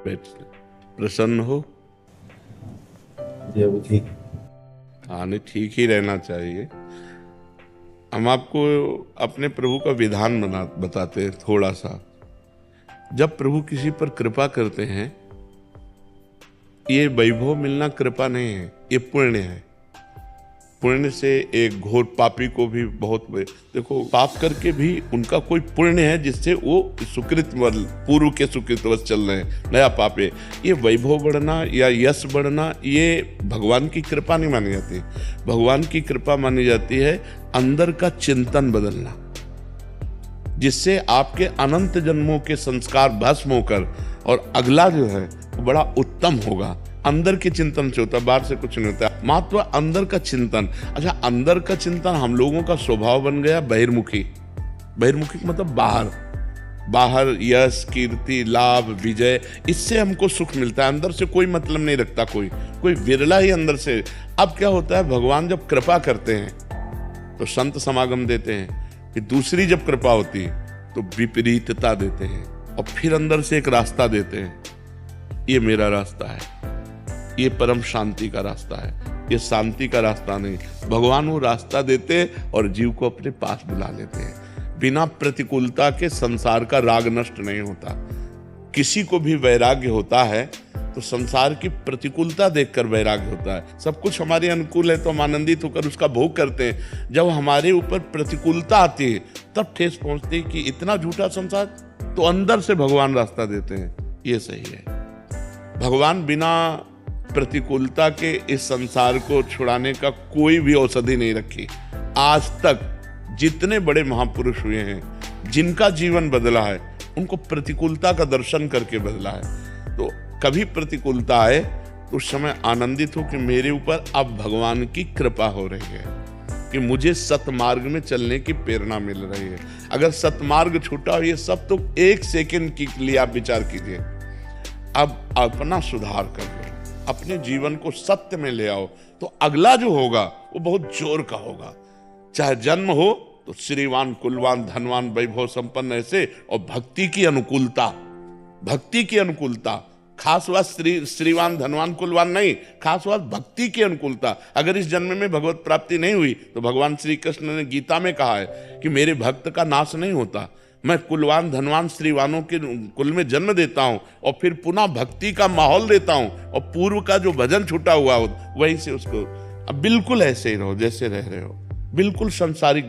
बैठ प्रसन्न हो। वो ठीक। हाँ, नहीं, ठीक ही रहना चाहिए। हम आपको अपने प्रभु का विधान बताते हैं थोड़ा सा। जब प्रभु किसी पर कृपा करते हैं, ये वैभव मिलना कृपा नहीं है, ये पुण्य है। पुण्य से एक घोर पापी को भी बहुत देखो, पाप करके भी उनका कोई पुण्य है जिससे वो सुकृत पूर्व के सुकृतवश चल रहे हैं, नया पाप है। ये वैभव बढ़ना या यश बढ़ना ये भगवान की कृपा नहीं मानी जाती। भगवान की कृपा मानी जाती है अंदर का चिंतन बदलना, जिससे आपके अनंत जन्मों के संस्कार भस्म होकर और अगला जो है वो बड़ा उत्तम होगा। अंदर के चिंतन से होता है, बाहर से कुछ नहीं होता। मात्र अंदर का चिंतन। अच्छा, अंदर का चिंतन हम लोगों का स्वभाव बन गया बहिर्मुखी। बहिर्मुखी मतलब बाहर यश, कीर्ति, लाभ, विजय, इससे हमको सुख मिलता है। अंदर से कोई मतलब नहीं रखता कोई विरला ही अंदर से। अब क्या होता है, भगवान जब कृपा करते हैं तो संत समागम देते हैं, फिर दूसरी जब कृपा होती है तो विपरीतता देते हैं, और फिर अंदर से एक रास्ता देते हैं। ये मेरा रास्ता है, ये परम शांति का रास्ता है, ये शांति का रास्ता नहीं। भगवान वो रास्ता देते और जीव को अपने पास बुला लेते हैं। बिना प्रतिकूलता के संसार का राग नष्ट नहीं होता। किसी को भी वैराग्य होता है तो संसार की प्रतिकूलता देखकर वैराग्य होता है। सब कुछ हमारे अनुकूल है तो हम आनंदित होकर उसका भोग करते हैं। जब हमारे ऊपर प्रतिकूलता आती है तब ठेस पहुंचती है कि इतना झूठा संसार, तो अंदर से भगवान रास्ता देते हैं। ये सही है। भगवान बिना प्रतिकूलता के इस संसार को छुड़ाने का कोई भी औषधि नहीं रखी। आज तक जितने बड़े महापुरुष हुए हैं, जिनका जीवन बदला है, उनको प्रतिकूलता का दर्शन करके बदला है। तो कभी प्रतिकूलता आए तो उस समय आनंदित हो कि मेरे ऊपर अब भगवान की कृपा हो रही है, कि मुझे सतमार्ग में चलने की प्रेरणा मिल रही है। अगर सतमार्ग छूटा हो, ये सब तो एक सेकंड के लिए आप विचार कीजिए। अब अपना सुधार कर लो, अपने जीवन को सत्य में ले आओ, तो अगला जो होगा वो बहुत जोर का होगा। चाहे जन्म हो तो श्रीवान, कुलवान, धनवान, वैभव संपन्न ऐसे, और भक्ति की अनुकूलता। खास बात श्रीवान, धनवान, कुलवान नहीं, खास बात भक्ति की अनुकूलता। अगर इस जन्म में भगवत प्राप्ति नहीं हुई तो भगवान श्री कृष्ण ने गीता में कहा है कि मेरे भक्त का नाश नहीं होता। मैं कुलवान, धनवान, श्रीवानों के कुल में जन्म देता हूं और फिर पुनः भक्ति का माहौल देता हूं, और पूर्व का जो भजन छूटा हुआ हो वहीं से उसको। अब बिल्कुल ऐसे ही रहो जैसे रह रहे हो, बिल्कुल संसारिक